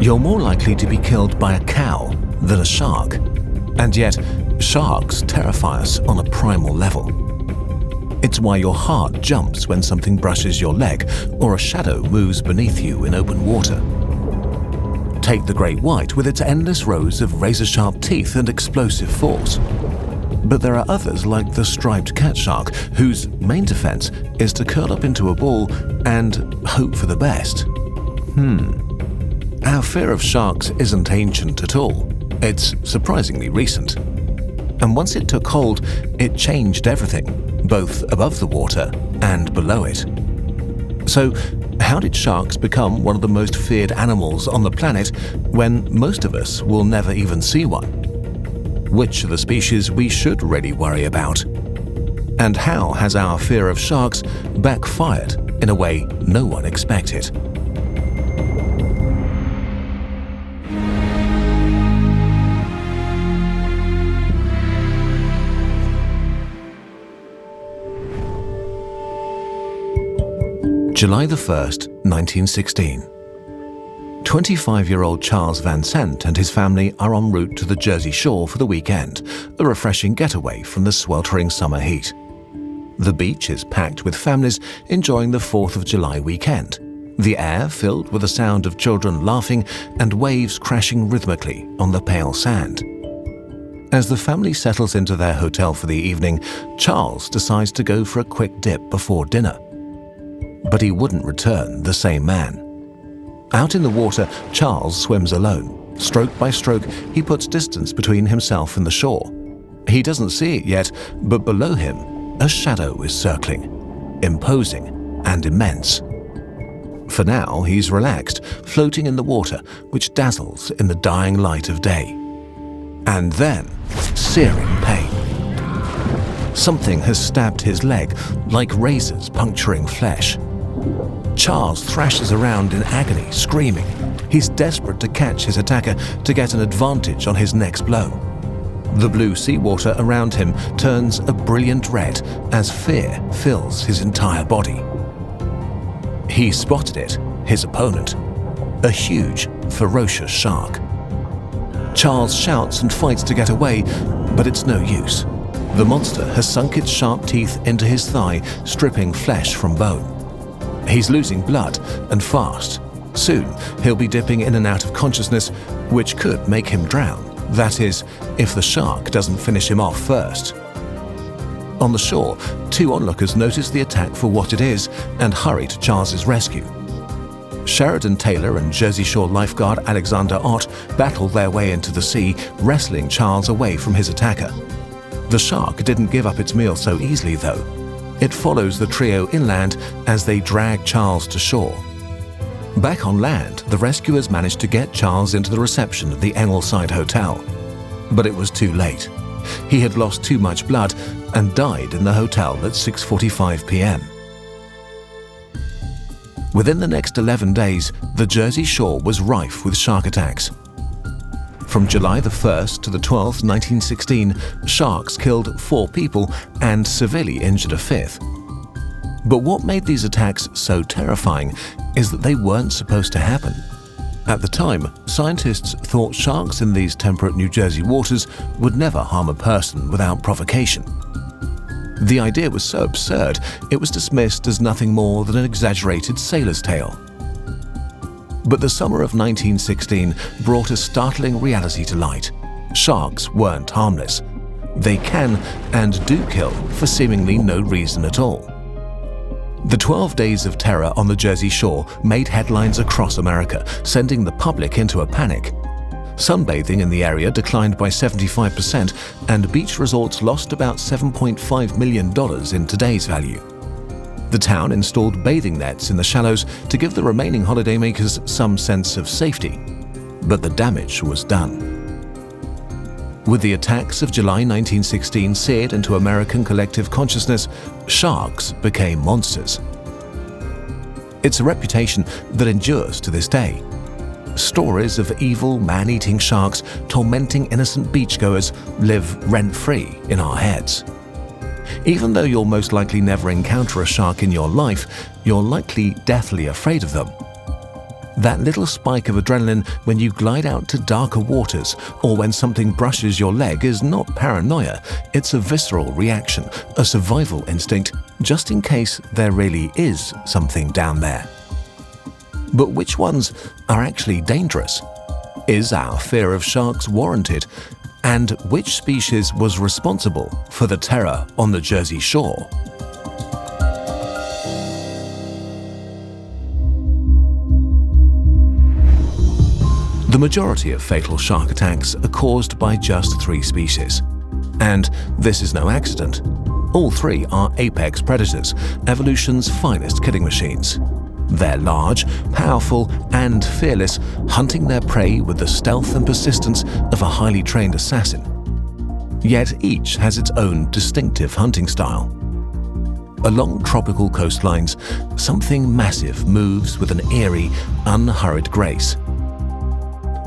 You're more likely to be killed by a cow than a shark. And yet, sharks terrify us on a primal level. It's why your heart jumps when something brushes your leg or a shadow moves beneath you in open water. Take the great white with its endless rows of razor-sharp teeth and explosive force. But there are others like the striped cat shark, whose main defense is to curl up into a ball and hope for the best. Our fear of sharks isn't ancient at all. It's surprisingly recent. And once it took hold, it changed everything, both above the water and below it. So, how did sharks become one of the most feared animals on the planet when most of us will never even see one? Which are the species we should really worry about? And how has our fear of sharks backfired in a way no one expected? July 1st, 1916. 25-year-old Charles Van Sant and his family are en route to the Jersey Shore for the weekend, a refreshing getaway from the sweltering summer heat. The beach is packed with families enjoying the 4th of July weekend, the air filled with the sound of children laughing and waves crashing rhythmically on the pale sand. As the family settles into their hotel for the evening, Charles decides to go for a quick dip before dinner. But he wouldn't return the same man. Out in the water, Charles swims alone. Stroke by stroke, he puts distance between himself and the shore. He doesn't see it yet, but below him, a shadow is circling, imposing and immense. For now, he's relaxed, floating in the water, which dazzles in the dying light of day. And then, searing pain. Something has stabbed his leg, like razors puncturing flesh. Charles thrashes around in agony, screaming. He's desperate to catch his attacker to get an advantage on his next blow. The blue seawater around him turns a brilliant red as fear fills his entire body. He spotted it, his opponent, a huge, ferocious shark. Charles shouts and fights to get away, but it's no use. The monster has sunk its sharp teeth into his thigh, stripping flesh from bone. He's losing blood, and fast. Soon, he'll be dipping in and out of consciousness, which could make him drown. That is, if the shark doesn't finish him off first. On the shore, two onlookers notice the attack for what it is and hurry to Charles's rescue. Sheridan Taylor and Jersey Shore lifeguard Alexander Ott battle their way into the sea, wrestling Charles away from his attacker. The shark didn't give up its meal so easily, though. It follows the trio inland as they drag Charles to shore. Back on land, the rescuers managed to get Charles into the reception of the Ingleside Hotel. But it was too late. He had lost too much blood and died in the hotel at 6:45 p.m. Within the next 11 days, the Jersey Shore was rife with shark attacks. From July the 1st to the 12th, 1916, sharks killed 4 people and severely injured a 5th. But what made these attacks so terrifying is that they weren't supposed to happen. At the time, scientists thought sharks in these temperate New Jersey waters would never harm a person without provocation. The idea was so absurd, it was dismissed as nothing more than an exaggerated sailor's tale. But the summer of 1916 brought a startling reality to light. Sharks weren't harmless. They can and do kill for seemingly no reason at all. The 12 days of terror on the Jersey Shore made headlines across America, sending the public into a panic. Sunbathing in the area declined by 75%, and beach resorts lost about $7.5 million in today's value. The town installed bathing nets in the shallows to give the remaining holidaymakers some sense of safety, but the damage was done. With the attacks of July 1916 seared into American collective consciousness, sharks became monsters. It's a reputation that endures to this day. Stories of evil, man-eating sharks tormenting innocent beachgoers live rent-free in our heads. Even though you'll most likely never encounter a shark in your life, you're likely deathly afraid of them. That little spike of adrenaline when you glide out to darker waters or when something brushes your leg is not paranoia, it's a visceral reaction, a survival instinct, just in case there really is something down there. But which ones are actually dangerous? Is our fear of sharks warranted? And which species was responsible for the terror on the Jersey Shore? The majority of fatal shark attacks are caused by just 3 species. And this is no accident. All 3 are apex predators, evolution's finest killing machines. They're large, powerful, and fearless, hunting their prey with the stealth and persistence of a highly trained assassin. Yet each has its own distinctive hunting style. Along tropical coastlines, something massive moves with an eerie, unhurried grace.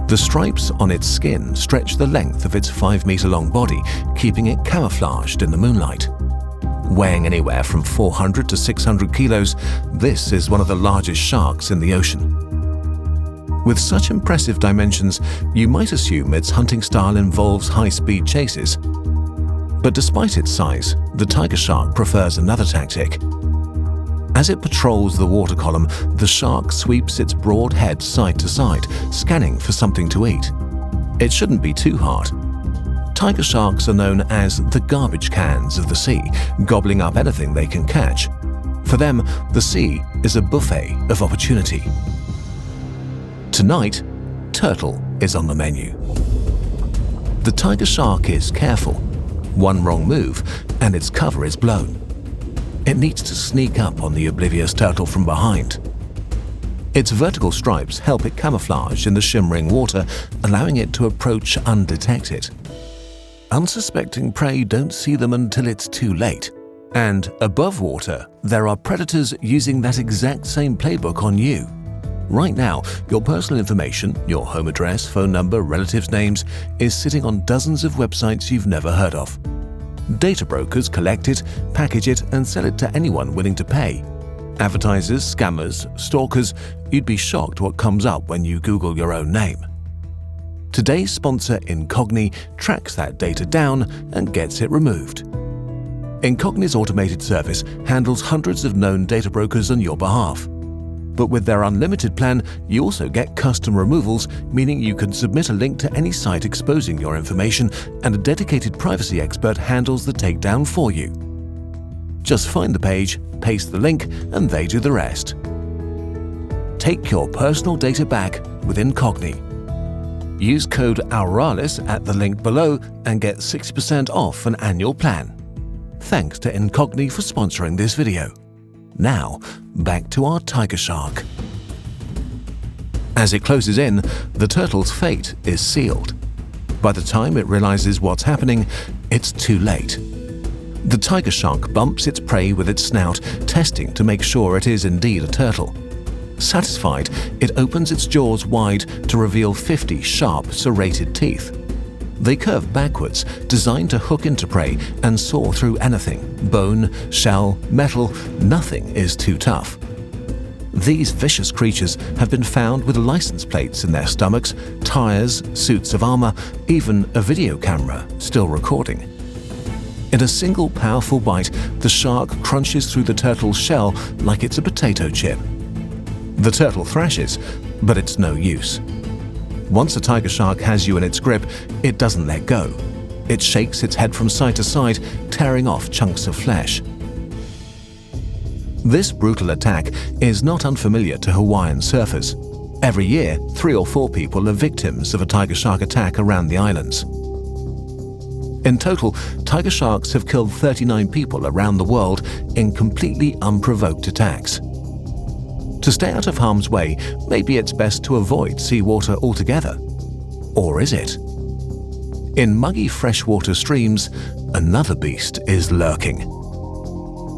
The stripes on its skin stretch the length of its 5-meter-long body, keeping it camouflaged in the moonlight. Weighing anywhere from 400 to 600 kilos, this is one of the largest sharks in the ocean. With such impressive dimensions, you might assume its hunting style involves high-speed chases. But despite its size, the tiger shark prefers another tactic. As it patrols the water column, the shark sweeps its broad head side to side, scanning for something to eat. It shouldn't be too hard. Tiger sharks are known as the garbage cans of the sea, gobbling up anything they can catch. For them, the sea is a buffet of opportunity. Tonight, turtle is on the menu. The tiger shark is careful. One wrong move, and its cover is blown. It needs to sneak up on the oblivious turtle from behind. Its vertical stripes help it camouflage in the shimmering water, allowing it to approach undetected. Unsuspecting prey don't see them until it's too late. And above water, there are predators using that exact same playbook on you. Right now, your personal information, your home address, phone number, relatives' names, is sitting on dozens of websites you've never heard of. Data brokers collect it, package it, and sell it to anyone willing to pay. Advertisers, scammers, stalkers, you'd be shocked what comes up when you Google your own name. Today's sponsor, Incogni, tracks that data down and gets it removed. Incogni's automated service handles hundreds of known data brokers on your behalf. But with their unlimited plan, you also get custom removals, meaning you can submit a link to any site exposing your information, and a dedicated privacy expert handles the takedown for you. Just find the page, paste the link, and they do the rest. Take your personal data back with Incogni. Use code AURALIS at the link below and get 60% off an annual plan. Thanks to Incogni for sponsoring this video. Now, back to our tiger shark. As it closes in, the turtle's fate is sealed. By the time it realizes what's happening, it's too late. The tiger shark bumps its prey with its snout, testing to make sure it is indeed a turtle. Satisfied, it opens its jaws wide to reveal 50 sharp, serrated teeth. They curve backwards, designed to hook into prey and saw through anything – bone, shell, metal, nothing is too tough. These vicious creatures have been found with license plates in their stomachs, tires, suits of armor, even a video camera still recording. In a single powerful bite, the shark crunches through the turtle's shell like it's a potato chip. The turtle thrashes, but it's no use. Once a tiger shark has you in its grip, it doesn't let go. It shakes its head from side to side, tearing off chunks of flesh. This brutal attack is not unfamiliar to Hawaiian surfers. Every year, 3 or 4 people are victims of a tiger shark attack around the islands. In total, tiger sharks have killed 39 people around the world in completely unprovoked attacks. To stay out of harm's way, maybe it's best to avoid seawater altogether. Or is it? In muggy freshwater streams, another beast is lurking.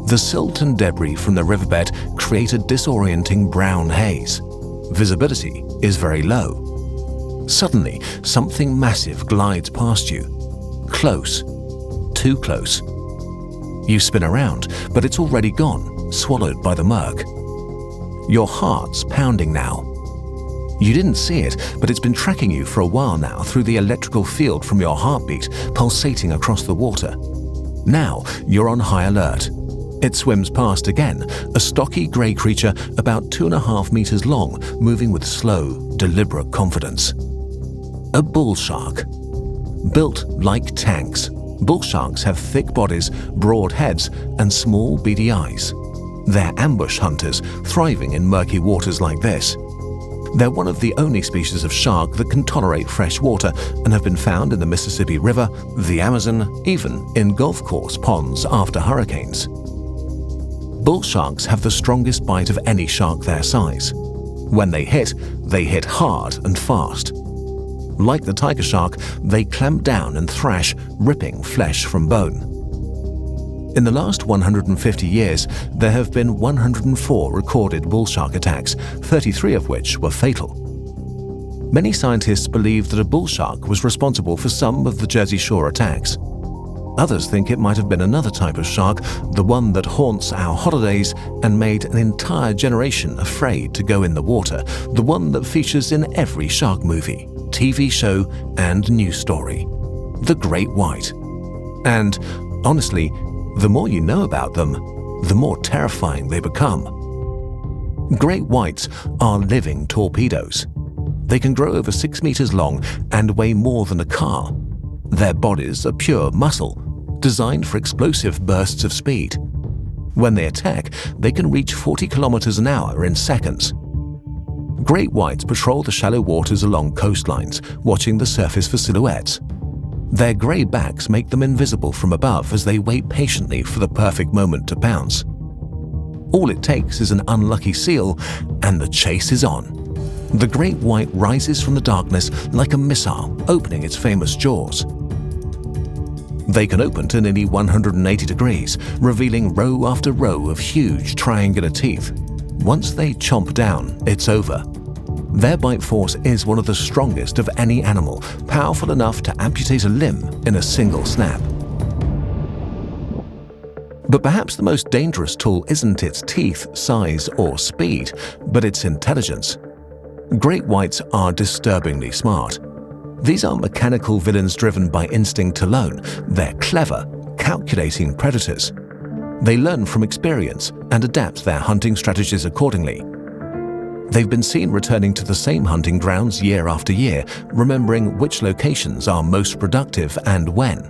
The silt and debris from the riverbed create a disorienting brown haze. Visibility is very low. Suddenly, something massive glides past you. Close. Too close. You spin around, but it's already gone, swallowed by the murk. Your heart's pounding now. You didn't see it, but it's been tracking you for a while now through the electrical field from your heartbeat pulsating across the water. Now you're on high alert. It swims past again, a stocky grey creature about 2.5 meters long, moving with slow, deliberate confidence. A bull shark. Built like tanks, bull sharks have thick bodies, broad heads, and small beady eyes. They're ambush hunters, thriving in murky waters like this. They're one of the only species of shark that can tolerate fresh water and have been found in the Mississippi River, the Amazon, even in golf course ponds after hurricanes. Bull sharks have the strongest bite of any shark their size. When they hit hard and fast. Like the tiger shark, they clamp down and thrash, ripping flesh from bone. In the last 150 years, there have been 104 recorded bull shark attacks, 33 of which were fatal. Many scientists believe that a bull shark was responsible for some of the Jersey Shore attacks. Others think it might have been another type of shark, the one that haunts our holidays and made an entire generation afraid to go in the water, the one that features in every shark movie, TV show, and news story. The great white. And, honestly, the more you know about them, the more terrifying they become. Great whites are living torpedoes. They can grow over 6 meters long and weigh more than a car. Their bodies are pure muscle, designed for explosive bursts of speed. When they attack, they can reach 40 kilometers an hour in seconds. Great whites patrol the shallow waters along coastlines, watching the surface for silhouettes. Their grey backs make them invisible from above as they wait patiently for the perfect moment to pounce. All it takes is an unlucky seal, and the chase is on. The great white rises from the darkness like a missile, opening its famous jaws. They can open to nearly 180 degrees, revealing row after row of huge triangular teeth. Once they chomp down, it's over. Their bite force is one of the strongest of any animal, powerful enough to amputate a limb in a single snap. But perhaps the most dangerous tool isn't its teeth, size, or speed, but its intelligence. Great whites are disturbingly smart. These aren't mechanical villains driven by instinct alone. They're clever, calculating predators. They learn from experience and adapt their hunting strategies accordingly. They've been seen returning to the same hunting grounds year after year, remembering which locations are most productive and when.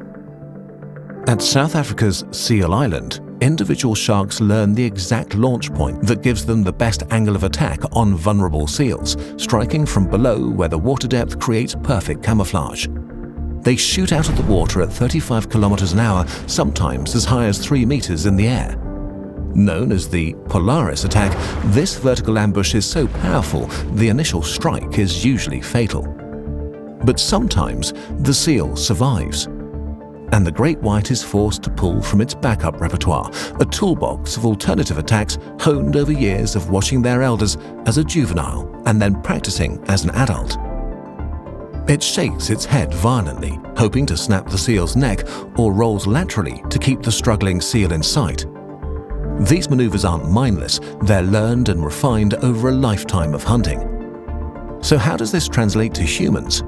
At South Africa's Seal Island, individual sharks learn the exact launch point that gives them the best angle of attack on vulnerable seals, striking from below where the water depth creates perfect camouflage. They shoot out of the water at 35 kilometers an hour, sometimes as high as 3 meters in the air. Known as the Polaris attack, this vertical ambush is so powerful the initial strike is usually fatal. But sometimes the seal survives, and the great white is forced to pull from its backup repertoire, a toolbox of alternative attacks honed over years of watching their elders as a juvenile and then practicing as an adult. It shakes its head violently, hoping to snap the seal's neck, or rolls laterally to keep the struggling seal in sight. These maneuvers aren't mindless, they're learned and refined over a lifetime of hunting. So how does this translate to humans?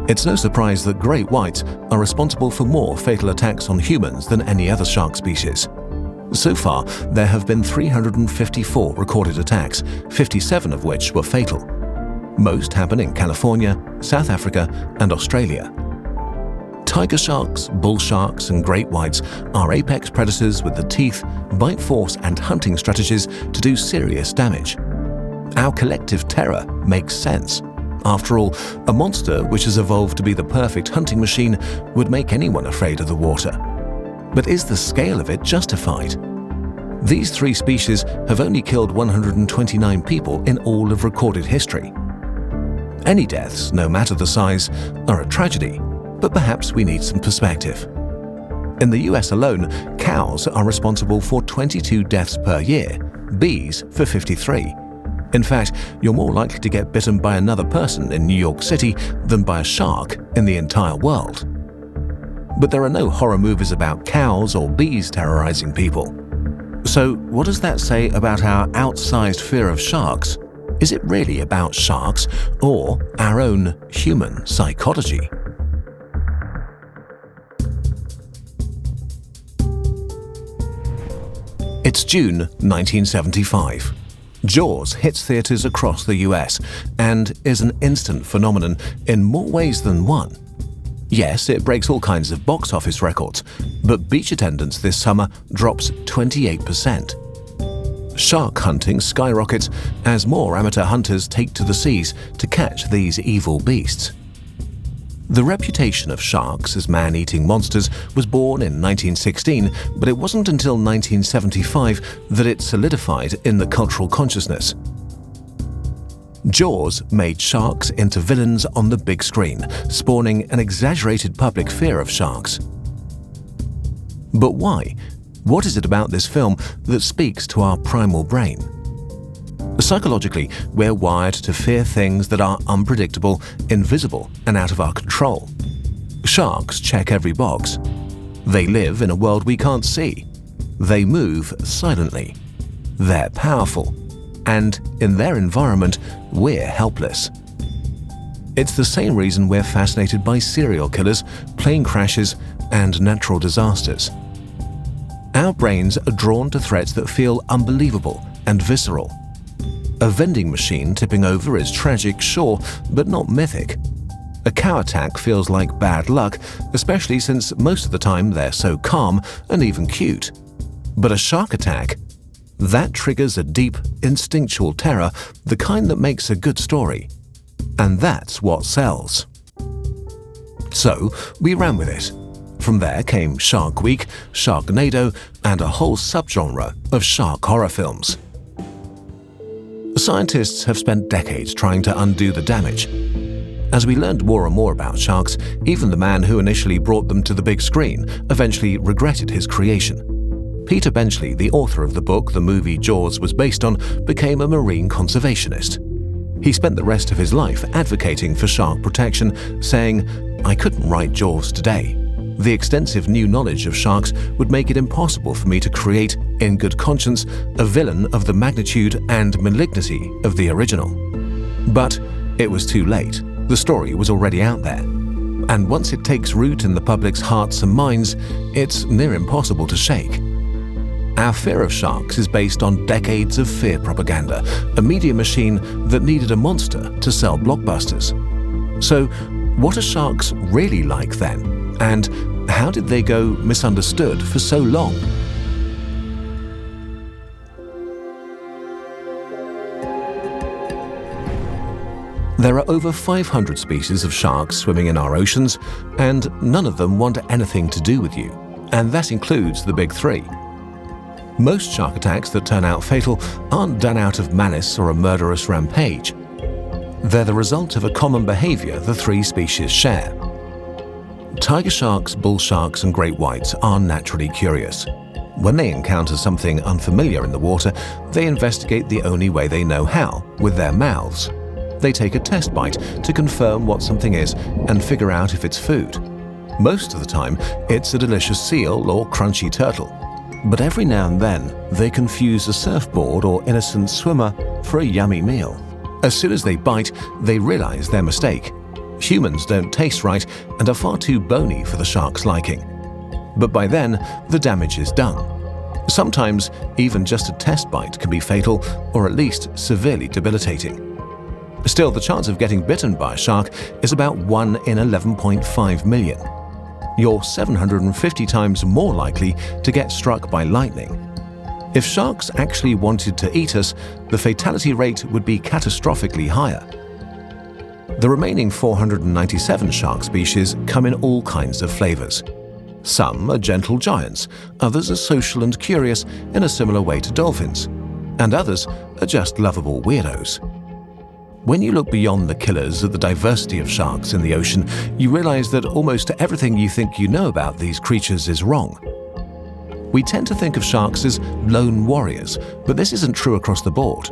It's no surprise that great whites are responsible for more fatal attacks on humans than any other shark species. So far, there have been 354 recorded attacks, 57 of which were fatal. Most happen in California, South Africa, and Australia. Tiger sharks, bull sharks, and great whites are apex predators with the teeth, bite force, and hunting strategies to do serious damage. Our collective terror makes sense. After all, a monster which has evolved to be the perfect hunting machine would make anyone afraid of the water. But is the scale of it justified? These 3 species have only killed 129 people in all of recorded history. Any deaths, no matter the size, are a tragedy, but perhaps we need some perspective. In the US alone, cows are responsible for 22 deaths per year, bees for 53. In fact, you're more likely to get bitten by another person in New York City than by a shark in the entire world. But there are no horror movies about cows or bees terrorizing people. So what does that say about our outsized fear of sharks? Is it really about sharks or our own human psychology? It's June 1975. Jaws hits theaters across the US and is an instant phenomenon in more ways than one. Yes, it breaks all kinds of box office records, but beach attendance this summer drops 28%. Shark hunting skyrockets as more amateur hunters take to the seas to catch these evil beasts. The reputation of sharks as man-eating monsters was born in 1916, but it wasn't until 1975 that it solidified in the cultural consciousness. Jaws made sharks into villains on the big screen, spawning an exaggerated public fear of sharks. But why? What is it about this film that speaks to our primal brain? Psychologically, we're wired to fear things that are unpredictable, invisible, and out of our control. Sharks check every box. They live in a world we can't see. They move silently. They're powerful. And in their environment, we're helpless. It's the same reason we're fascinated by serial killers, plane crashes, and natural disasters. Our brains are drawn to threats that feel unbelievable and visceral. A vending machine tipping over is tragic, sure, but not mythic. A cow attack feels like bad luck, especially since most of the time they're so calm and even cute. But a shark attack? That triggers a deep, instinctual terror, the kind that makes a good story. And that's what sells. So, we ran with it. From there came Shark Week, Sharknado, and a whole subgenre of shark horror films. Scientists have spent decades trying to undo the damage. As we learned more and more about sharks, even the man who initially brought them to the big screen eventually regretted his creation. Peter Benchley, the author of the book the movie Jaws was based on, became a marine conservationist. He spent the rest of his life advocating for shark protection, saying, "I couldn't write Jaws today. The extensive new knowledge of sharks would make it impossible for me to create, in good conscience, a villain of the magnitude and malignity of the original." But it was too late. The story was already out there. And once it takes root in the public's hearts and minds, it's near impossible to shake. Our fear of sharks is based on decades of fear propaganda, a media machine that needed a monster to sell blockbusters. So, what are sharks really like then? And how did they go misunderstood for so long? There are over 500 species of sharks swimming in our oceans, and none of them want anything to do with you, and that includes the big three. Most shark attacks that turn out fatal aren't done out of malice or a murderous rampage. They're the result of a common behavior the three species share. Tiger sharks, bull sharks, and great whites are naturally curious. When they encounter something unfamiliar in the water, they investigate the only way they know how, with their mouths. They take a test bite to confirm what something is and figure out if it's food. Most of the time, it's a delicious seal or crunchy turtle. But every now and then, they confuse a surfboard or innocent swimmer for a yummy meal. As soon as they bite, they realize their mistake. Humans don't taste right and are far too bony for the shark's liking. But by then, the damage is done. Sometimes, even just a test bite can be fatal or at least severely debilitating. Still, the chance of getting bitten by a shark is about 1 in 11.5 million. You're 750 times more likely to get struck by lightning. If sharks actually wanted to eat us, the fatality rate would be catastrophically higher. The remaining 497 shark species come in all kinds of flavors. Some are gentle giants, others are social and curious in a similar way to dolphins, and others are just lovable weirdos. When you look beyond the killers at the diversity of sharks in the ocean, you realize that almost everything you think you know about these creatures is wrong. We tend to think of sharks as lone warriors, but this isn't true across the board.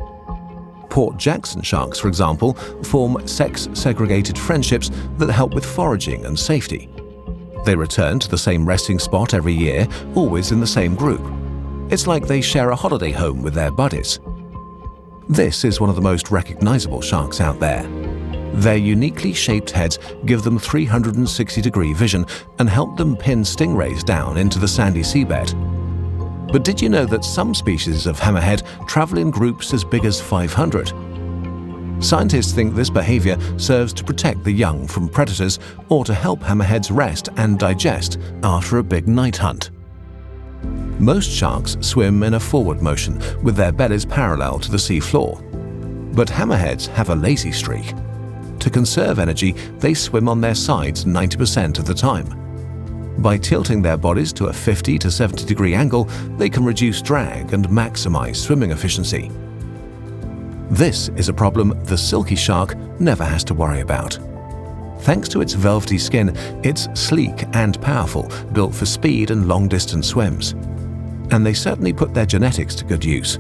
Port Jackson sharks, for example, form sex-segregated friendships that help with foraging and safety. They return to the same resting spot every year, always in the same group. It's like they share a holiday home with their buddies. This is one of the most recognizable sharks out there. Their uniquely shaped heads give them 360-degree vision and help them pin stingrays down into the sandy seabed. But did you know that some species of hammerhead travel in groups as big as 500? Scientists think this behavior serves to protect the young from predators or to help hammerheads rest and digest after a big night hunt. Most sharks swim in a forward motion with their bellies parallel to the sea floor. But hammerheads have a lazy streak. To conserve energy, they swim on their sides 90% of the time. By tilting their bodies to a 50 to 70-degree angle, they can reduce drag and maximize swimming efficiency. This is a problem the silky shark never has to worry about. Thanks to its velvety skin, it's sleek and powerful, built for speed and long-distance swims. And they certainly put their genetics to good use.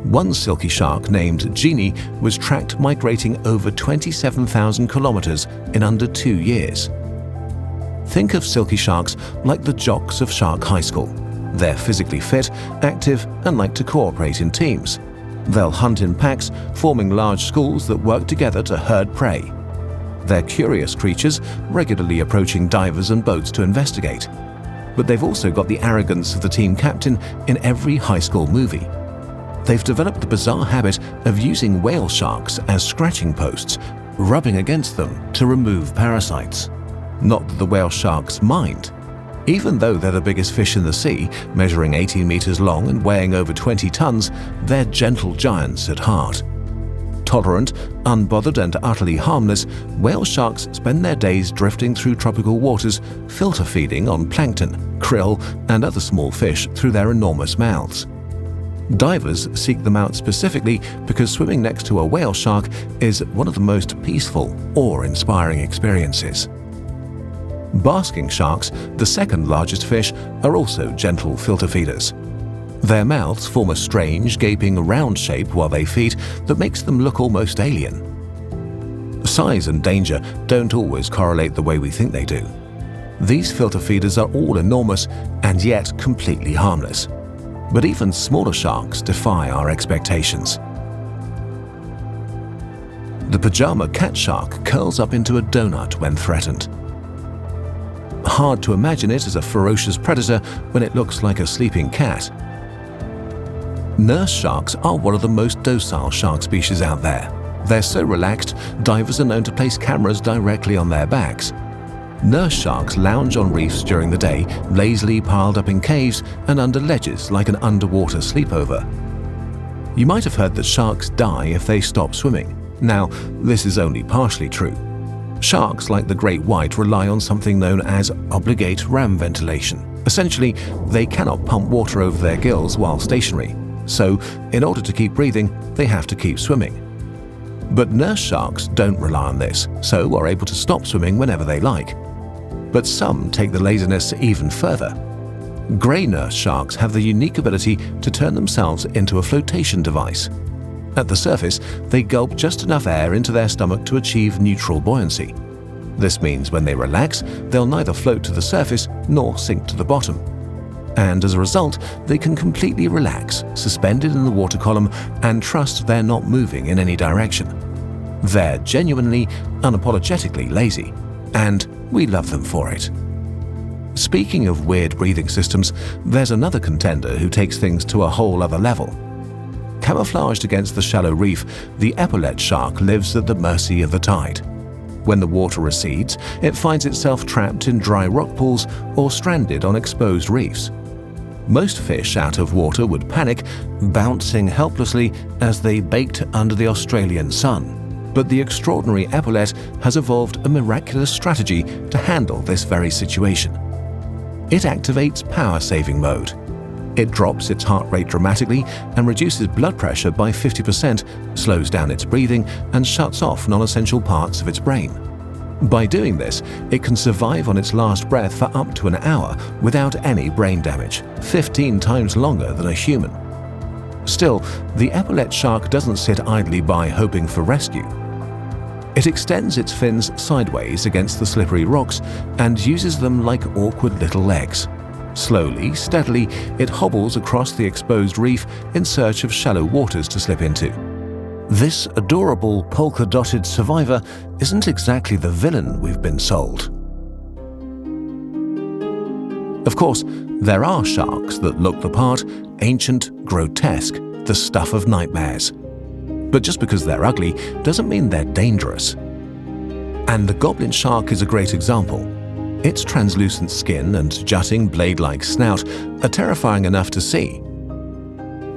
One silky shark named Genie was tracked migrating over 27,000 kilometers in under 2 years. Think of silky sharks like the jocks of Shark High School. They're physically fit, active, and like to cooperate in teams. They'll hunt in packs, forming large schools that work together to herd prey. They're curious creatures, regularly approaching divers and boats to investigate. But they've also got the arrogance of the team captain in every high school movie. They've developed the bizarre habit of using whale sharks as scratching posts, rubbing against them to remove parasites. Not that the whale sharks mind. Even though they're the biggest fish in the sea, measuring 18 meters long and weighing over 20 tons, they're gentle giants at heart. Tolerant, unbothered, and utterly harmless, whale sharks spend their days drifting through tropical waters, filter feeding on plankton, krill, and other small fish through their enormous mouths. Divers seek them out specifically because swimming next to a whale shark is one of the most peaceful, awe-inspiring experiences. Basking sharks, the second largest fish, are also gentle filter feeders. Their mouths form a strange, gaping, round shape while they feed that makes them look almost alien. Size and danger don't always correlate the way we think they do. These filter feeders are all enormous and yet completely harmless. But even smaller sharks defy our expectations. The pajama cat shark curls up into a donut when threatened. Hard to imagine it as a ferocious predator when it looks like a sleeping cat. Nurse sharks are one of the most docile shark species out there. They're so relaxed, divers are known to place cameras directly on their backs. Nurse sharks lounge on reefs during the day, lazily piled up in caves and under ledges like an underwater sleepover. You might have heard that sharks die if they stop swimming. Now, this is only partially true. Sharks, like the great white, rely on something known as obligate ram ventilation. Essentially, they cannot pump water over their gills while stationary. So, in order to keep breathing, they have to keep swimming. But nurse sharks don't rely on this, so are able to stop swimming whenever they like. But some take the laziness even further. Grey nurse sharks have the unique ability to turn themselves into a flotation device. At the surface, they gulp just enough air into their stomach to achieve neutral buoyancy. This means when they relax, they'll neither float to the surface nor sink to the bottom. And as a result, they can completely relax, suspended in the water column, and trust they're not moving in any direction. They're genuinely, unapologetically lazy, and we love them for it. Speaking of weird breathing systems, there's another contender who takes things to a whole other level. Camouflaged against the shallow reef, the epaulet shark lives at the mercy of the tide. When the water recedes, it finds itself trapped in dry rock pools or stranded on exposed reefs. Most fish out of water would panic, bouncing helplessly as they baked under the Australian sun. But the extraordinary epaulet has evolved a miraculous strategy to handle this very situation. It activates power-saving mode. It drops its heart rate dramatically and reduces blood pressure by 50%, slows down its breathing, and shuts off non-essential parts of its brain. By doing this, it can survive on its last breath for up to an hour without any brain damage, 15 times longer than a human. Still, the epaulet shark doesn't sit idly by hoping for rescue. It extends its fins sideways against the slippery rocks and uses them like awkward little legs. Slowly, steadily, it hobbles across the exposed reef in search of shallow waters to slip into. This adorable polka-dotted survivor isn't exactly the villain we've been sold. Of course, there are sharks that look the part, ancient, grotesque, the stuff of nightmares. But just because they're ugly doesn't mean they're dangerous. And the goblin shark is a great example. Its translucent skin and jutting blade-like snout are terrifying enough to see.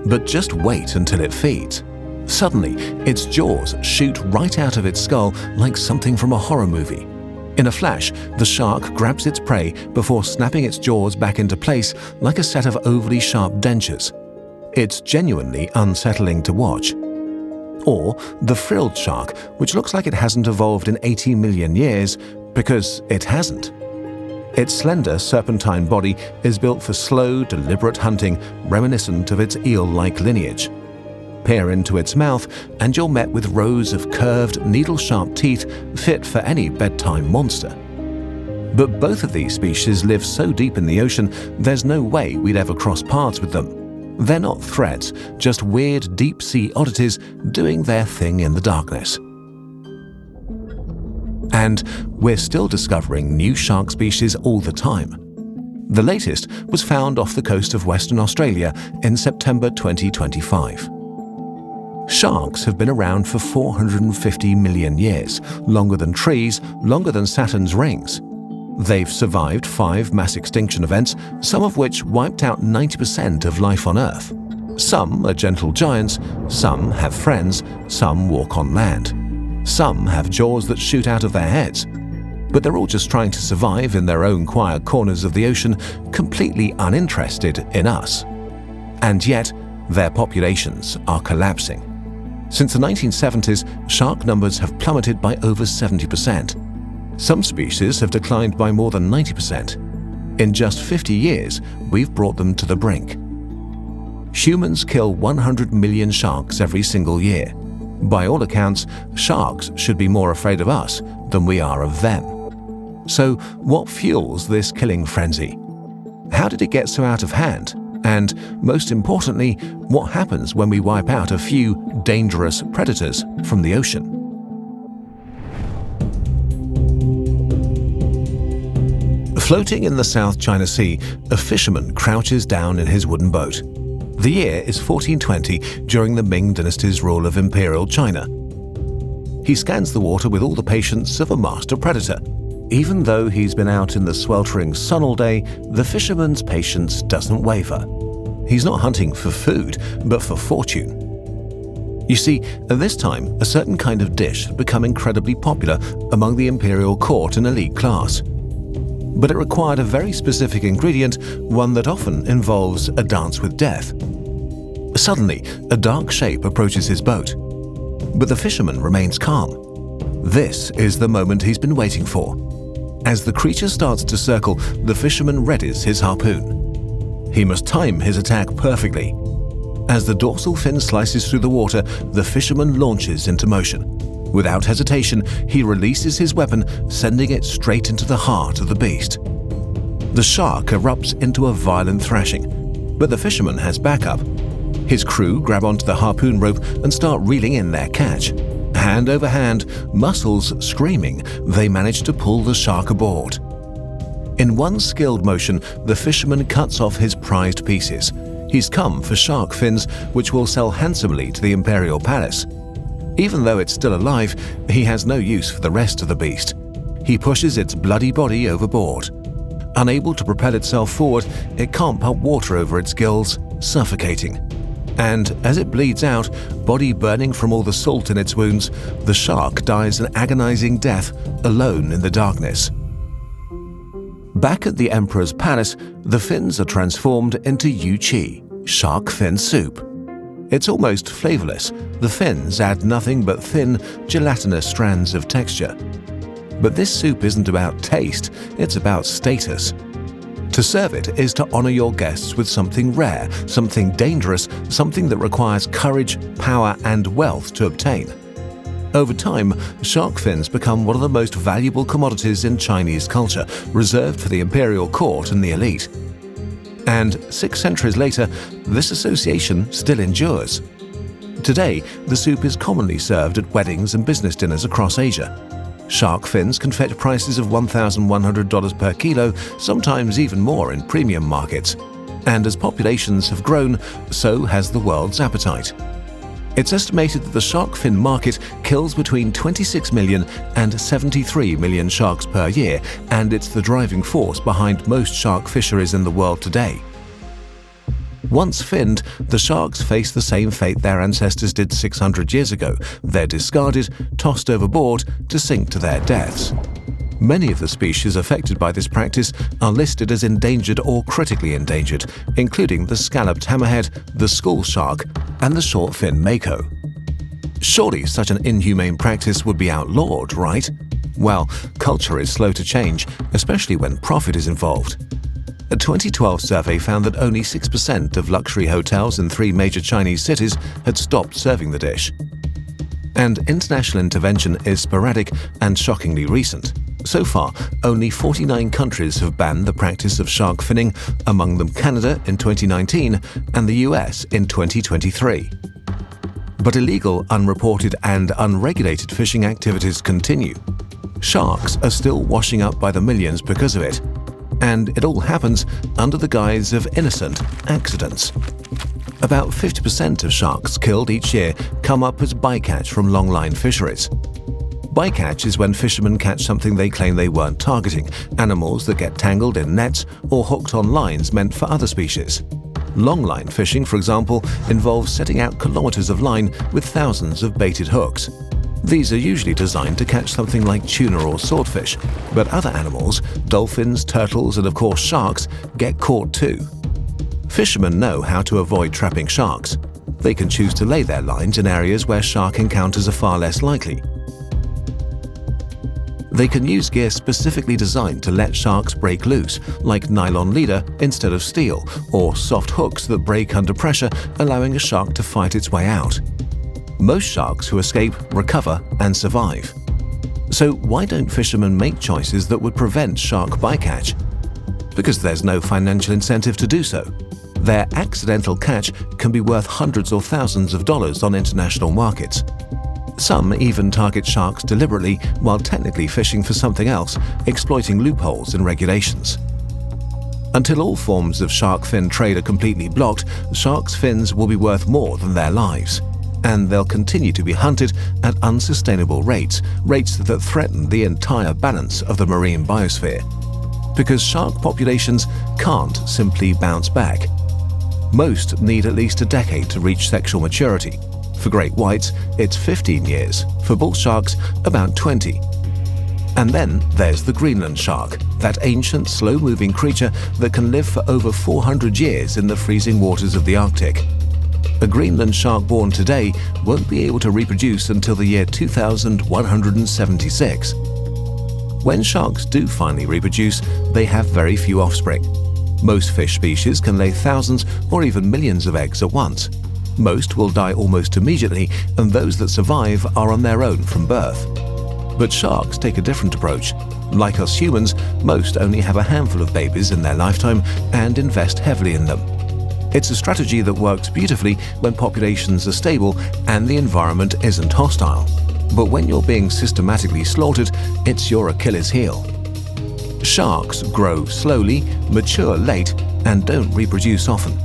But just wait until it feeds. Suddenly, its jaws shoot right out of its skull like something from a horror movie. In a flash, the shark grabs its prey before snapping its jaws back into place like a set of overly sharp dentures. It's genuinely unsettling to watch. Or the frilled shark, which looks like it hasn't evolved in 80 million years, because it hasn't. Its slender, serpentine body is built for slow, deliberate hunting, reminiscent of its eel-like lineage. Peer into its mouth, and you're met with rows of curved, needle-sharp teeth fit for any bedtime monster. But both of these species live so deep in the ocean, there's no way we'd ever cross paths with them. They're not threats, just weird deep-sea oddities doing their thing in the darkness. And we're still discovering new shark species all the time. The latest was found off the coast of Western Australia in September 2025. Sharks have been around for 450 million years, longer than trees, longer than Saturn's rings. They've survived 5 mass extinction events, some of which wiped out 90% of life on Earth. Some are gentle giants, some have friends, some walk on land. Some have jaws that shoot out of their heads. But they're all just trying to survive in their own quiet corners of the ocean, completely uninterested in us. And yet, their populations are collapsing. Since the 1970s, shark numbers have plummeted by over 70%. Some species have declined by more than 90%. In just 50 years, we've brought them to the brink. Humans kill 100 million sharks every single year. By all accounts, sharks should be more afraid of us than we are of them. So, what fuels this killing frenzy? How did it get so out of hand? And, most importantly, what happens when we wipe out a few dangerous predators from the ocean? Floating in the South China Sea, a fisherman crouches down in his wooden boat. The year is 1420, during the Ming dynasty's rule of Imperial China. He scans the water with all the patience of a master predator. Even though he's been out in the sweltering sun all day, the fisherman's patience doesn't waver. He's not hunting for food, but for fortune. You see, at this time, a certain kind of dish had become incredibly popular among the imperial court and elite class. But it required a very specific ingredient, one that often involves a dance with death. Suddenly, a dark shape approaches his boat. But the fisherman remains calm. This is the moment he's been waiting for. As the creature starts to circle, the fisherman readies his harpoon. He must time his attack perfectly. As the dorsal fin slices through the water, the fisherman launches into motion. Without hesitation, he releases his weapon, sending it straight into the heart of the beast. The shark erupts into a violent thrashing, but the fisherman has backup. His crew grab onto the harpoon rope and start reeling in their catch. Hand over hand, muscles screaming, they manage to pull the shark aboard. In one skilled motion, the fisherman cuts off his prized pieces. He's come for shark fins, which will sell handsomely to the imperial palace. Even though it's still alive, he has no use for the rest of the beast. He pushes its bloody body overboard. Unable to propel itself forward, it can't pump water over its gills, suffocating. And as it bleeds out, body burning from all the salt in its wounds, the shark dies an agonizing death, alone in the darkness. Back at the emperor's palace, the fins are transformed into yu qi, shark fin soup. It's almost flavorless. The fins add nothing but thin, gelatinous strands of texture. But this soup isn't about taste, it's about status. To serve it is to honor your guests with something rare, something dangerous, something that requires courage, power, and wealth to obtain. Over time, shark fins become one of the most valuable commodities in Chinese culture, reserved for the imperial court and the elite. And 6 centuries later, this association still endures. Today, the soup is commonly served at weddings and business dinners across Asia. Shark fins can fetch prices of $1,100 per kilo, sometimes even more in premium markets. And as populations have grown, so has the world's appetite. It's estimated that the shark fin market kills between 26 million and 73 million sharks per year, and it's the driving force behind most shark fisheries in the world today. Once finned, the sharks face the same fate their ancestors did 600 years ago. They're discarded, tossed overboard to sink to their deaths. Many of the species affected by this practice are listed as endangered or critically endangered, including the scalloped hammerhead, the school shark, and the short-fin mako. Surely such an inhumane practice would be outlawed, right? Well, culture is slow to change, especially when profit is involved. A 2012 survey found that only 6% of luxury hotels in 3 major Chinese cities had stopped serving the dish. And international intervention is sporadic and shockingly recent. So far, only 49 countries have banned the practice of shark finning, among them Canada in 2019 and the US in 2023. But illegal, unreported and unregulated fishing activities continue. Sharks are still washing up by the millions because of it. And it all happens under the guise of innocent accidents. About 50% of sharks killed each year come up as bycatch from longline fisheries. Bycatch is when fishermen catch something they claim they weren't targeting, animals that get tangled in nets or hooked on lines meant for other species. Longline fishing, for example, involves setting out kilometers of line with thousands of baited hooks. These are usually designed to catch something like tuna or swordfish, but other animals, dolphins, turtles, and of course sharks, get caught too. Fishermen know how to avoid trapping sharks. They can choose to lay their lines in areas where shark encounters are far less likely. They can use gear specifically designed to let sharks break loose, like nylon leader instead of steel, or soft hooks that break under pressure, allowing a shark to fight its way out. Most sharks who escape recover and survive. So why don't fishermen make choices that would prevent shark bycatch? Because there's no financial incentive to do so. Their accidental catch can be worth hundreds or thousands of dollars on international markets. Some even target sharks deliberately while technically fishing for something else, exploiting loopholes in regulations. Until all forms of shark fin trade are completely blocked, sharks' fins will be worth more than their lives. And they'll continue to be hunted at unsustainable rates that threaten the entire balance of the marine biosphere. Because shark populations can't simply bounce back. Most need at least a decade to reach sexual maturity. For great whites, it's 15 years. For bull sharks, about 20. And then there's the Greenland shark, that ancient, slow-moving creature that can live for over 400 years in the freezing waters of the Arctic. A Greenland shark born today won't be able to reproduce until the year 2176. When sharks do finally reproduce, they have very few offspring. Most fish species can lay thousands or even millions of eggs at once. Most will die almost immediately, and those that survive are on their own from birth. But sharks take a different approach. Like us humans, most only have a handful of babies in their lifetime and invest heavily in them. It's a strategy that works beautifully when populations are stable and the environment isn't hostile. But when you're being systematically slaughtered, it's your Achilles heel. Sharks grow slowly, mature late, and don't reproduce often.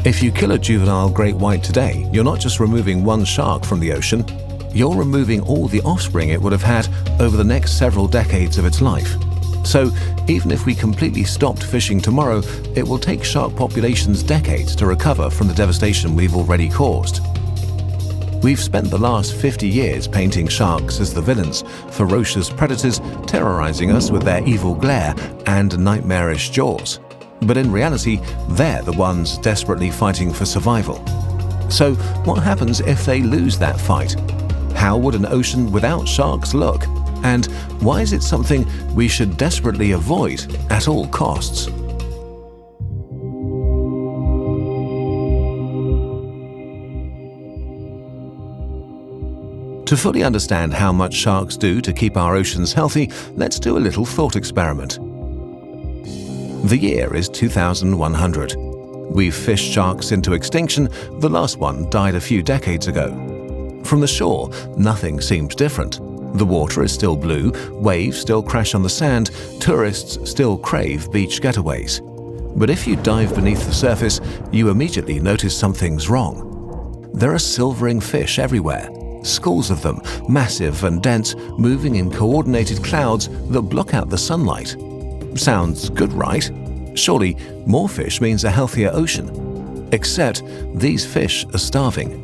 If you kill a juvenile great white today, you're not just removing one shark from the ocean, you're removing all the offspring it would have had over the next several decades of its life. So, even if we completely stopped fishing tomorrow, it will take shark populations decades to recover from the devastation we've already caused. We've spent the last 50 years painting sharks as the villains, ferocious predators terrorizing us with their evil glare and nightmarish jaws. But in reality, they're the ones desperately fighting for survival. So, what happens if they lose that fight? How would an ocean without sharks look? And why is it something we should desperately avoid at all costs? To fully understand how much sharks do to keep our oceans healthy, let's do a little thought experiment. The year is 2100. We've fished sharks into extinction, the last one died a few decades ago. From the shore, nothing seems different. The water is still blue, waves still crash on the sand, tourists still crave beach getaways. But if you dive beneath the surface, you immediately notice something's wrong. There are silvering fish everywhere, schools of them, massive and dense, moving in coordinated clouds that block out the sunlight. Sounds good, right? Surely more fish means a healthier ocean. Except these fish are starving.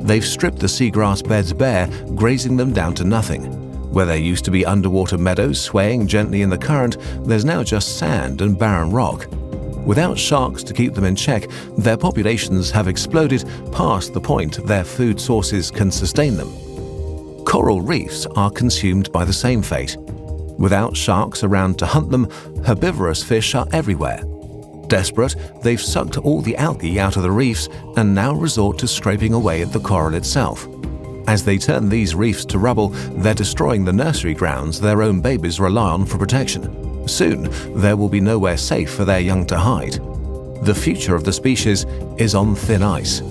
They've stripped the seagrass beds bare, grazing them down to nothing. Where there used to be underwater meadows swaying gently in the current, there's now just sand and barren rock. Without sharks to keep them in check, their populations have exploded past the point their food sources can sustain them. Coral reefs are consumed by the same fate. Without sharks around to hunt them, herbivorous fish are everywhere. Desperate, they've sucked all the algae out of the reefs and now resort to scraping away at the coral itself. As they turn these reefs to rubble, they're destroying the nursery grounds their own babies rely on for protection. Soon, there will be nowhere safe for their young to hide. The future of the species is on thin ice.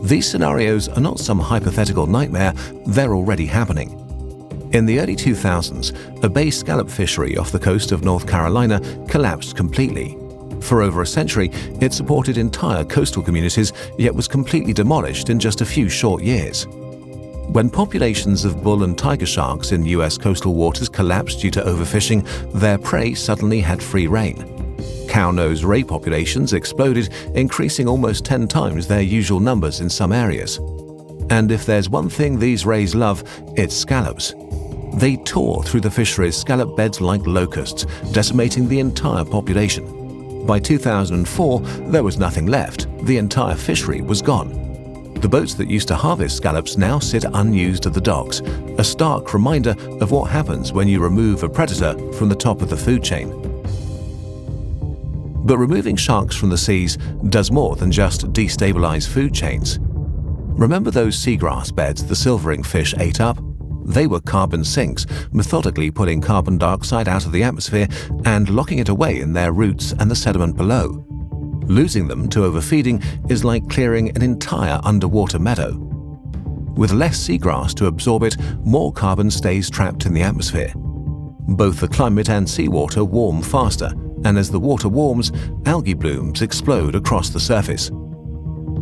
These scenarios are not some hypothetical nightmare, they're already happening. In the early 2000s, a bay scallop fishery off the coast of North Carolina collapsed completely. For over a century, it supported entire coastal communities, yet was completely demolished in just a few short years. When populations of bull and tiger sharks in US coastal waters collapsed due to overfishing, their prey suddenly had free rein. Cow-nosed ray populations exploded, increasing almost 10 times their usual numbers in some areas. And if there's one thing these rays love, it's scallops. They tore through the fishery's scallop beds like locusts, decimating the entire population. By 2004, there was nothing left. The entire fishery was gone. The boats that used to harvest scallops now sit unused at the docks, a stark reminder of what happens when you remove a predator from the top of the food chain. But removing sharks from the seas does more than just destabilize food chains. Remember those seagrass beds the silvering fish ate up? They were carbon sinks, methodically pulling carbon dioxide out of the atmosphere and locking it away in their roots and the sediment below. Losing them to overfeeding is like clearing an entire underwater meadow. With less seagrass to absorb it, more carbon stays trapped in the atmosphere. Both the climate and seawater warm faster, and as the water warms, algae blooms explode across the surface.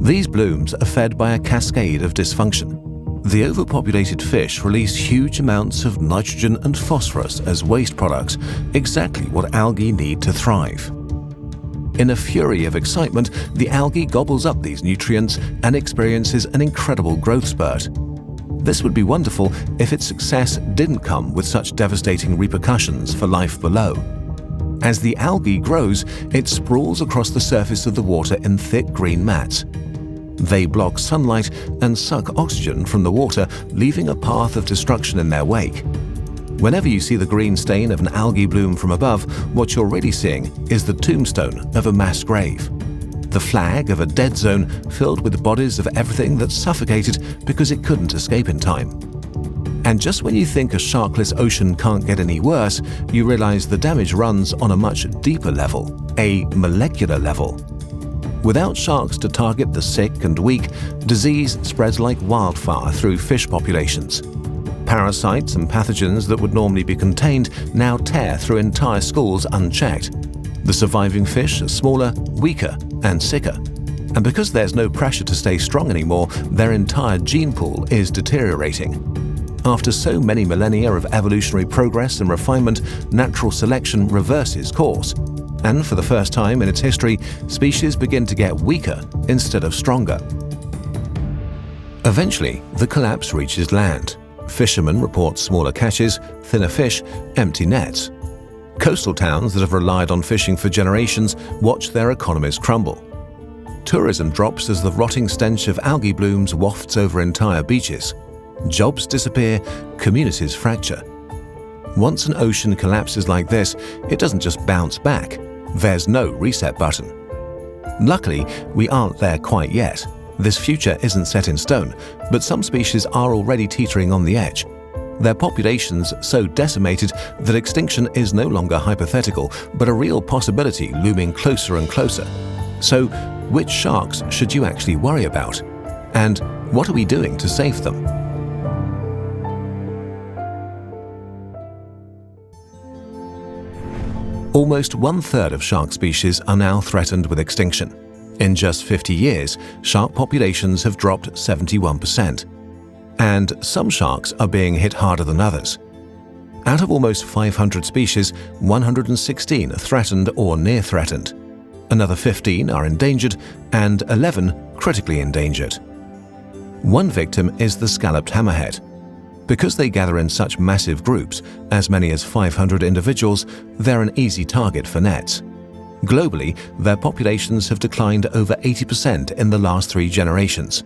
These blooms are fed by a cascade of dysfunction. The overpopulated fish release huge amounts of nitrogen and phosphorus as waste products, exactly what algae need to thrive. In a fury of excitement, the algae gobbles up these nutrients and experiences an incredible growth spurt. This would be wonderful if its success didn't come with such devastating repercussions for life below. As the algae grows, it sprawls across the surface of the water in thick green mats. They block sunlight and suck oxygen from the water, leaving a path of destruction in their wake. Whenever you see the green stain of an algae bloom from above, what you're really seeing is the tombstone of a mass grave. The flag of a dead zone filled with the bodies of everything that suffocated because it couldn't escape in time. And just when you think a sharkless ocean can't get any worse, you realize the damage runs on a much deeper level, a molecular level. Without sharks to target the sick and weak, disease spreads like wildfire through fish populations. Parasites and pathogens that would normally be contained now tear through entire schools unchecked. The surviving fish are smaller, weaker, and sicker. And because there's no pressure to stay strong anymore, their entire gene pool is deteriorating. After so many millennia of evolutionary progress and refinement, natural selection reverses course. And for the first time in its history, species begin to get weaker instead of stronger. Eventually, the collapse reaches land. Fishermen report smaller catches, thinner fish, empty nets. Coastal towns that have relied on fishing for generations watch their economies crumble. Tourism drops as the rotting stench of algae blooms wafts over entire beaches. Jobs disappear, communities fracture. Once an ocean collapses like this, it doesn't just bounce back. There's no reset button. Luckily, we aren't there quite yet. This future isn't set in stone, but some species are already teetering on the edge. Their populations so decimated that extinction is no longer hypothetical, but a real possibility looming closer and closer. So, which sharks should you actually worry about? And what are we doing to save them? Almost 1/3 of shark species are now threatened with extinction. In just 50 years, shark populations have dropped 71%. And some sharks are being hit harder than others. Out of almost 500 species, 116 are threatened or near threatened. Another 15 are endangered and 11 critically endangered. One victim is the scalloped hammerhead. Because they gather in such massive groups, as many as 500 individuals, they're an easy target for nets. Globally, their populations have declined over 80% in the last 3 generations.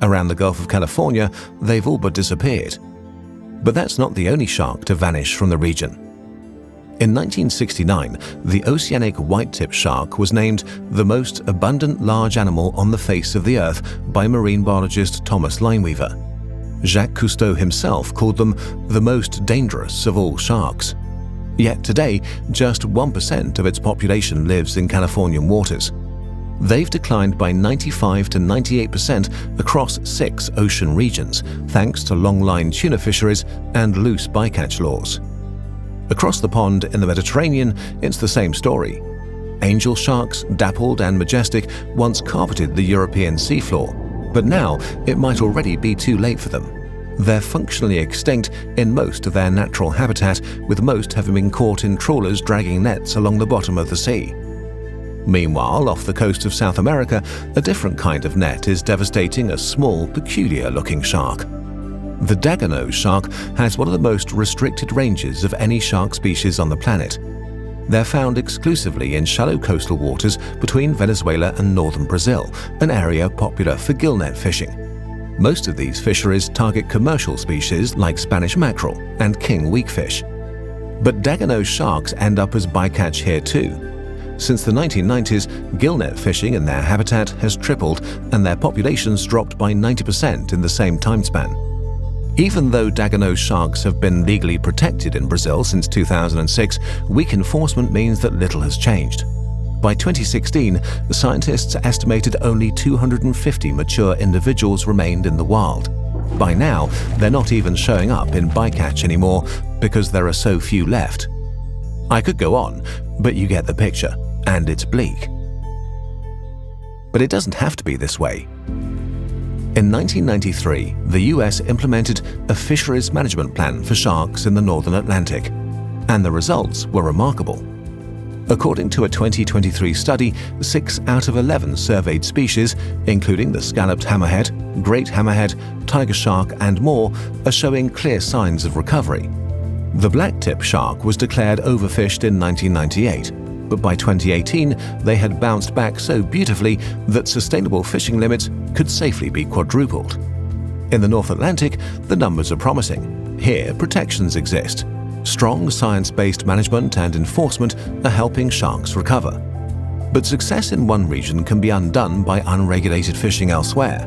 Around the Gulf of California, they've all but disappeared. But that's not the only shark to vanish from the region. In 1969, the oceanic white-tip shark was named the most abundant large animal on the face of the Earth by marine biologist Thomas Lineweaver. Jacques Cousteau himself called them the most dangerous of all sharks. Yet today, just 1% of its population lives in Californian waters. They've declined by 95 to 98% across 6 ocean regions, thanks to long-line tuna fisheries and loose bycatch laws. Across the pond in the Mediterranean, it's the same story. Angel sharks, dappled and majestic, once carpeted the European seafloor, but now it might already be too late for them. They're functionally extinct in most of their natural habitat, with most having been caught in trawlers dragging nets along the bottom of the sea. Meanwhile, off the coast of South America, a different kind of net is devastating a small, peculiar-looking shark. The dagger-nosed shark has one of the most restricted ranges of any shark species on the planet. They're found exclusively in shallow coastal waters between Venezuela and northern Brazil, an area popular for gillnet fishing. Most of these fisheries target commercial species like Spanish mackerel and king weakfish. But dagger-nosed sharks end up as bycatch here too. Since the 1990s, gillnet fishing in their habitat has tripled and their populations dropped by 90% in the same time span. Even though dagger-nosed sharks have been legally protected in Brazil since 2006, weak enforcement means that little has changed. By 2016, the scientists estimated only 250 mature individuals remained in the wild. By now, they're not even showing up in bycatch anymore because there are so few left. I could go on, but you get the picture, and it's bleak. But it doesn't have to be this way. In 1993, the US implemented a fisheries management plan for sharks in the northern Atlantic, and the results were remarkable. According to a 2023 study, 6 out of 11 surveyed species, including the scalloped hammerhead, great hammerhead, tiger shark, and more, are showing clear signs of recovery. The blacktip shark was declared overfished in 1998, but by 2018 they had bounced back so beautifully that sustainable fishing limits could safely be quadrupled. In the North Atlantic, the numbers are promising. Here, protections exist. Strong science-based management and enforcement are helping sharks recover. But success in one region can be undone by unregulated fishing elsewhere.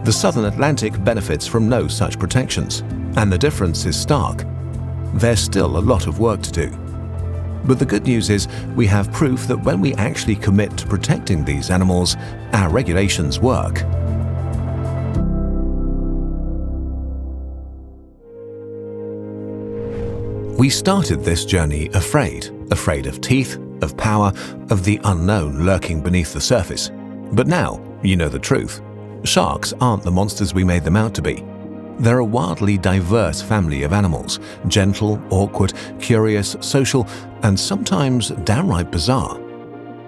The Southern Atlantic benefits from no such protections, and the difference is stark. There's still a lot of work to do. But the good news is we have proof that when we actually commit to protecting these animals, our regulations work. We started this journey afraid of teeth, of power, of the unknown lurking beneath the surface. But now, you know the truth. Sharks aren't the monsters we made them out to be. They're a wildly diverse family of animals, gentle, awkward, curious, social, and sometimes downright bizarre.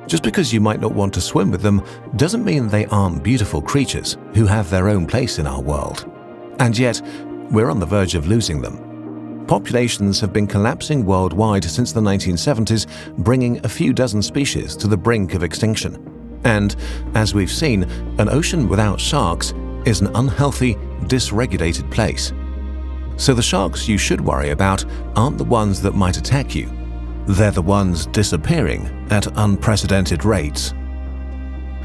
Just because you might not want to swim with them doesn't mean they aren't beautiful creatures who have their own place in our world. And yet, we're on the verge of losing them. Populations have been collapsing worldwide since the 1970s, bringing a few dozen species to the brink of extinction. And, as we've seen, an ocean without sharks is an unhealthy, dysregulated place. So the sharks you should worry about aren't the ones that might attack you. They're the ones disappearing at unprecedented rates.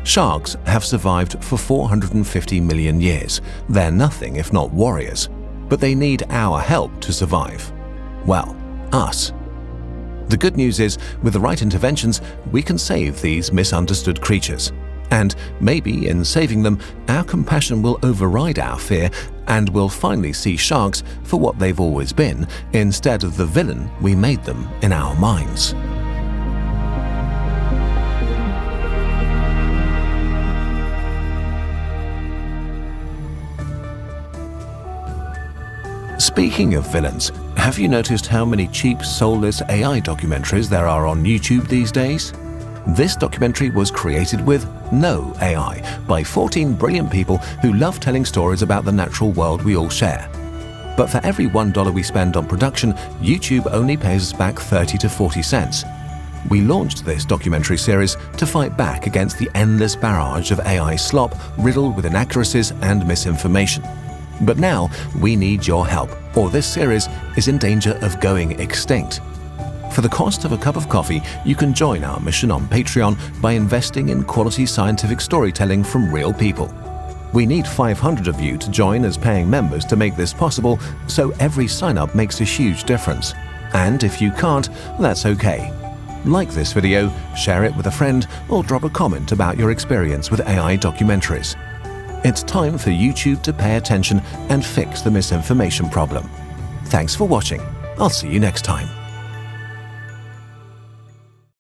Sharks have survived for 450 million years. They're nothing if not warriors. But they need our help to survive. Well, us. The good news is, with the right interventions, we can save these misunderstood creatures. And maybe in saving them, our compassion will override our fear and we'll finally see sharks for what they've always been, instead of the villain we made them in our minds. Speaking of villains, have you noticed how many cheap, soulless AI documentaries there are on YouTube these days? This documentary was created with no AI by 14 brilliant people who love telling stories about the natural world we all share. But for every $1 we spend on production, YouTube only pays us back 30 to 40 cents. We launched this documentary series to fight back against the endless barrage of AI slop riddled with inaccuracies and misinformation. But now we need your help, or this series is in danger of going extinct. For the cost of a cup of coffee, you can join our mission on Patreon by investing in quality scientific storytelling from real people. We need 500 of you to join as paying members to make this possible, so every sign-up makes a huge difference. And if you can't, that's okay. Like this video, share it with a friend, or drop a comment about your experience with AI documentaries. It's time for YouTube to pay attention and fix the misinformation problem. Thanks for watching. I'll see you next time.